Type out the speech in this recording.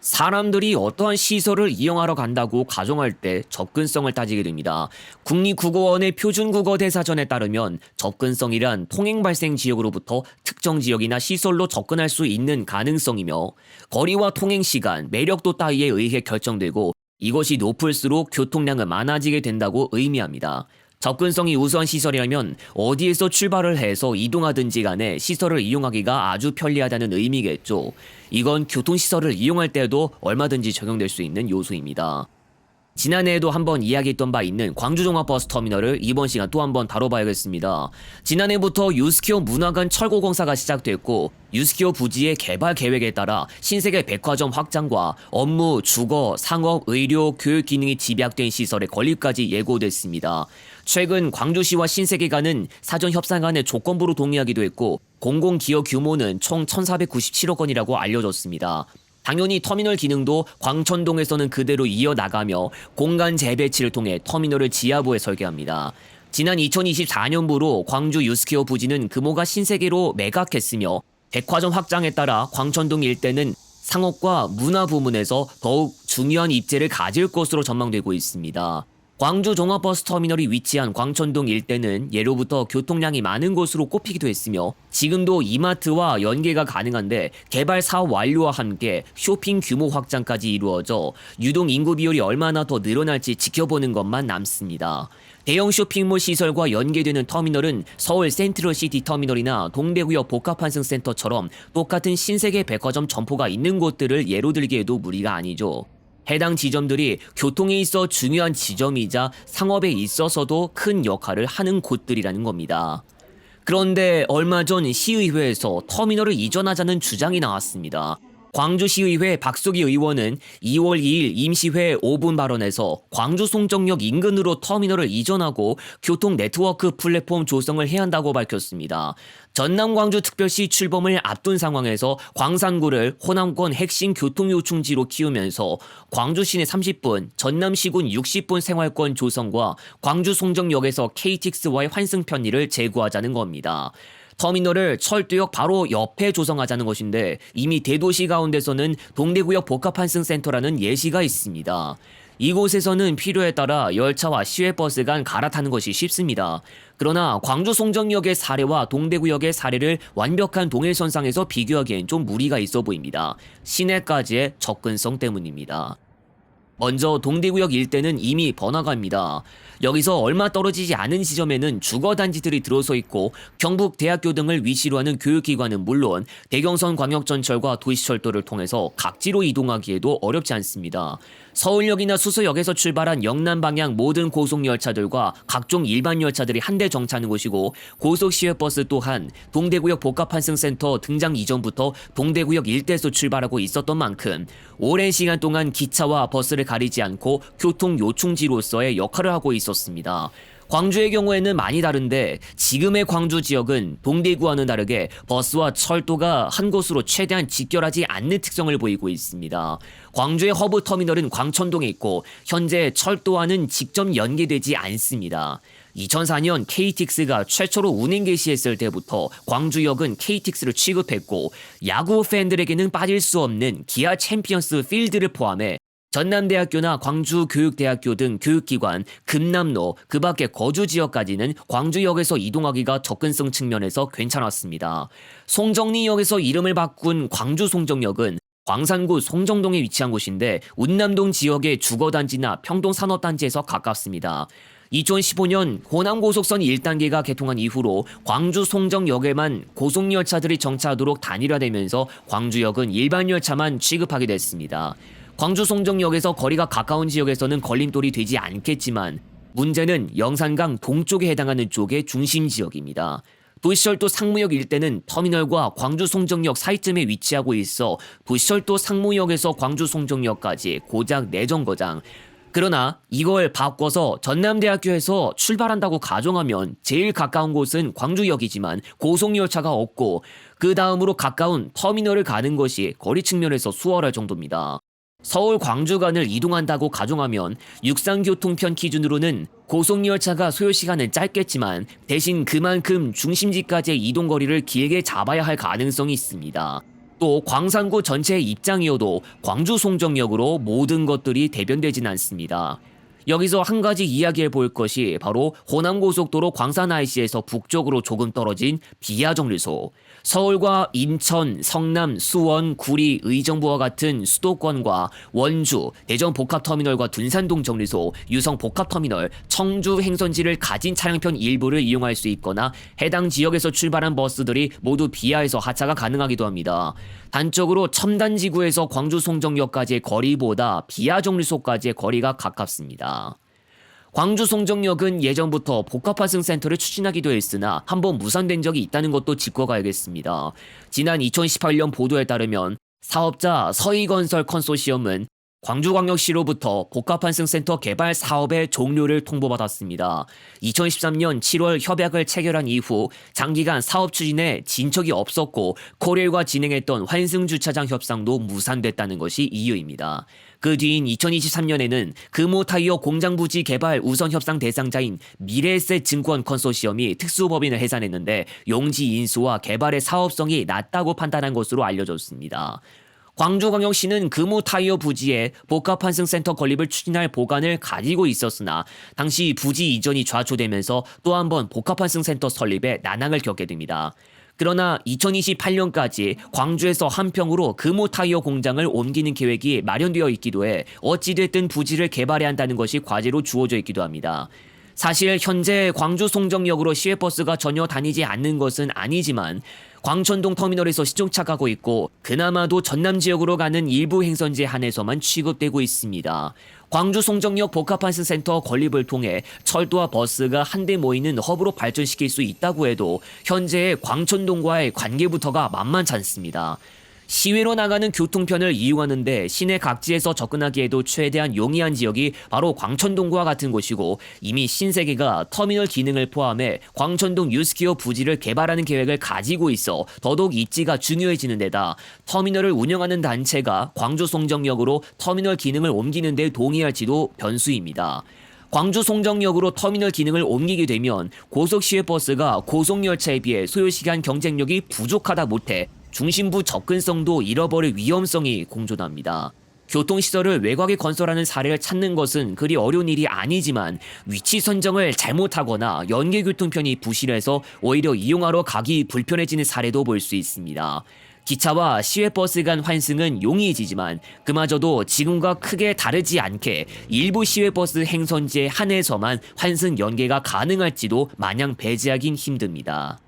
사람들이 어떠한 시설을 이용하러 간다고 가정할 때 접근성을 따지게 됩니다. 국립국어원의 표준국어 대사전에 따르면 접근성이란 통행 발생 지역으로부터 특정 지역이나 시설로 접근할 수 있는 가능성이며 거리와 통행 시간, 매력도 따위에 의해 결정되고 이것이 높을수록 교통량은 많아지게 된다고 의미합니다. 접근성이 우수한 시설이라면 어디에서 출발을 해서 이동하든지 간에 시설을 이용하기가 아주 편리하다는 의미겠죠. 이건 교통시설을 이용할 때도 얼마든지 적용될 수 있는 요소입니다. 지난해에도 한번 이야기했던 바 있는 광주종합버스터미널을 이번 시간 또 한번 다뤄봐야겠습니다. 지난해부터 유스키어 문화관 철거공사가 시작됐고 유스키어 부지의 개발 계획에 따라 신세계 백화점 확장과 업무, 주거, 상업, 의료, 교육 기능이 집약된 시설의 건립까지 예고됐습니다. 최근 광주시와 신세계가는 사전 협상안의 조건부로 동의하기도 했고 공공기여 규모는 총 1,497억 원이라고 알려졌습니다. 당연히 터미널 기능도 광천동에서는 그대로 이어나가며 공간 재배치를 통해 터미널을 지하부에 설계합니다. 지난 2024년부로 광주 유스케어 부지는 규모가 신세계로 매각했으며 백화점 확장에 따라 광천동 일대는 상업과 문화 부문에서 더욱 중요한 입지를 가질 것으로 전망되고 있습니다. 광주 종합버스터미널이 위치한 광천동 일대는 예로부터 교통량이 많은 곳으로 꼽히기도 했으며 지금도 이마트와 연계가 가능한데 개발 사업 완료와 함께 쇼핑 규모 확장까지 이루어져 유동 인구 비율이 얼마나 더 늘어날지 지켜보는 것만 남습니다. 대형 쇼핑몰 시설과 연계되는 터미널은 서울 센트럴시티 터미널이나 동대구역 복합환승센터처럼 똑같은 신세계 백화점 점포가 있는 곳들을 예로 들기에도 무리가 아니죠. 해당 지점들이 교통에 있어 중요한 지점이자 상업에 있어서도 큰 역할을 하는 곳들이라는 겁니다. 그런데 얼마 전 시의회에서 터미널을 이전하자는 주장이 나왔습니다. 광주시의회 박수기 의원은 2월 2일 임시회 5분 발언에서 광주 송정역 인근으로 터미널을 이전하고 교통 네트워크 플랫폼 조성을 해야 한다고 밝혔습니다. 전남 광주특별시 출범을 앞둔 상황에서 광산구를 호남권 핵심 교통요충지로 키우면서 광주시내 30분, 전남시군 60분 생활권 조성과 광주 송정역에서 KTX와의 환승 편의를 제고하자는 겁니다. 터미널을 철도역 바로 옆에 조성하자는 것인데 이미 대도시 가운데서는 동대구역 복합환승센터라는 예시가 있습니다. 이곳에서는 필요에 따라 열차와 시외버스 간 갈아타는 것이 쉽습니다. 그러나 광주 송정역의 사례와 동대구역의 사례를 완벽한 동일선상에서 비교하기엔 좀 무리가 있어 보입니다. 시내까지의 접근성 때문입니다. 먼저 동대구역 일대는 이미 번화가입니다. 여기서 얼마 떨어지지 않은 지점에는 주거단지들이 들어서 있고 경북대학교 등을 위시로 하는 교육기관은 물론 대경선 광역전철과 도시철도를 통해서 각지로 이동하기에도 어렵지 않습니다. 서울역이나 수서역에서 출발한 영남 방향 모든 고속열차들과 각종 일반 열차들이 한데 정차하는 곳이고 고속시외버스 또한 동대구역 복합환승센터 등장 이전부터 동대구역 일대에서 출발하고 있었던 만큼 오랜 시간 동안 기차와 버스를 가리지 않고 교통 요충지로서의 역할을 하고 있었습니다. 광주의 경우에는 많이 다른데 지금의 광주 지역은 동대구와는 다르게 버스와 철도가 한 곳으로 최대한 직결하지 않는 특성을 보이고 있습니다. 광주의 허브 터미널은 광천동에 있고 현재 철도와는 직접 연계되지 않습니다. 2004년 KTX가 최초로 운행 개시했을 때부터 광주역은 KTX를 취급했고 야구 팬들에게는 빠질 수 없는 기아 챔피언스 필드를 포함해 전남대학교나 광주교육대학교 등 교육기관, 금남로, 그 밖의 거주지역까지는 광주역에서 이동하기가 접근성 측면에서 괜찮았습니다. 송정리역에서 이름을 바꾼 광주 송정역은 광산구 송정동에 위치한 곳인데 운남동 지역의 주거단지나 평동산업단지에서 가깝습니다. 2015년 호남고속선 1단계가 개통한 이후로 광주 송정역에만 고속열차들이 정차하도록 단일화되면서 광주역은 일반 열차만 취급하게 됐습니다. 광주 송정역에서 거리가 가까운 지역에서는 걸림돌이 되지 않겠지만 문제는 영산강 동쪽에 해당하는 쪽의 중심 지역입니다. 도시철도 상무역 일대는 터미널과 광주 송정역 사이쯤에 위치하고 있어 도시철도 상무역에서 광주 송정역까지 고작 4정거장. 그러나 이걸 바꿔서 전남대학교에서 출발한다고 가정하면 제일 가까운 곳은 광주역이지만 고속열차가 없고 그 다음으로 가까운 터미널을 가는 것이 거리 측면에서 수월할 정도입니다. 서울 광주 간을 이동한다고 가정하면 육상교통편 기준으로는 고속열차가 소요시간은 짧겠지만 대신 그만큼 중심지까지의 이동거리를 길게 잡아야 할 가능성이 있습니다. 또 광산구 전체의 입장이어도 광주 송정역으로 모든 것들이 대변되진 않습니다. 여기서 한 가지 이야기해 볼 것이 바로 호남고속도로 광산 IC에서 북쪽으로 조금 떨어진 비아정류소. 서울과 인천, 성남, 수원, 구리, 의정부와 같은 수도권과 원주, 대전 복합터미널과 둔산동 정류소, 유성 복합터미널, 청주 행선지를 가진 차량편 일부를 이용할 수 있거나 해당 지역에서 출발한 버스들이 모두 비아에서 하차가 가능하기도 합니다. 단적으로 첨단지구에서 광주 송정역까지의 거리보다 비아 정류소까지의 거리가 가깝습니다. 광주 송정역은 예전부터 복합환승센터를 추진하기도 했으나 한번 무산된 적이 있다는 것도 짚고 가야겠습니다. 지난 2018년 보도에 따르면 사업자 서희건설 컨소시엄은 광주광역시로부터 복합환승센터 개발 사업의 종료를 통보받았습니다. 2013년 7월 협약을 체결한 이후 장기간 사업 추진에 진척이 없었고 코레일과 진행했던 환승주차장 협상도 무산됐다는 것이 이유입니다. 그 뒤인 2023년에는 금호타이어 공장부지 개발 우선 협상 대상자인 미래에셋 증권 컨소시엄이 특수법인을 해산했는데 용지 인수와 개발의 사업성이 낮다고 판단한 것으로 알려졌습니다. 광주광역시는 금호타이어 부지에 복합환승센터 건립을 추진할 보관을 가지고 있었으나 당시 부지 이전이 좌초되면서 또 한 번 복합환승센터 설립에 난항을 겪게 됩니다. 그러나 2028년까지 광주에서 한평으로 금호타이어 공장을 옮기는 계획이 마련되어 있기도 해 어찌됐든 부지를 개발해야 한다는 것이 과제로 주어져 있기도 합니다. 사실 현재 광주 송정역으로 시외버스가 전혀 다니지 않는 것은 아니지만 광천동 터미널에서 시종착하고 있고 그나마도 전남 지역으로 가는 일부 행선지에 한해서만 취급되고 있습니다. 광주 송정역 복합환승센터 건립을 통해 철도와 버스가 한데 모이는 허브로 발전시킬 수 있다고 해도 현재의 광천동과의 관계부터가 만만치 않습니다. 시외로 나가는 교통편을 이용하는데 시내 각지에서 접근하기에도 최대한 용이한 지역이 바로 광천동과 같은 곳이고 이미 신세계가 터미널 기능을 포함해 광천동 유스키어 부지를 개발하는 계획을 가지고 있어 더더욱 입지가 중요해지는 데다 터미널을 운영하는 단체가 광주 송정역으로 터미널 기능을 옮기는 데 동의할지도 변수입니다. 광주 송정역으로 터미널 기능을 옮기게 되면 고속시외버스가 고속열차에 비해 소요시간 경쟁력이 부족하다 못해 중심부 접근성도 잃어버릴 위험성이 공존합니다. 교통시설을 외곽에 건설하는 사례를 찾는 것은 그리 어려운 일이 아니지만 위치 선정을 잘못하거나 연계교통편이 부실해서 오히려 이용하러 가기 불편해지는 사례도 볼 수 있습니다. 기차와 시외버스 간 환승은 용이해지지만 그마저도 지금과 크게 다르지 않게 일부 시외버스 행선지에 한해서만 환승 연계가 가능할지도 마냥 배제하긴 힘듭니다.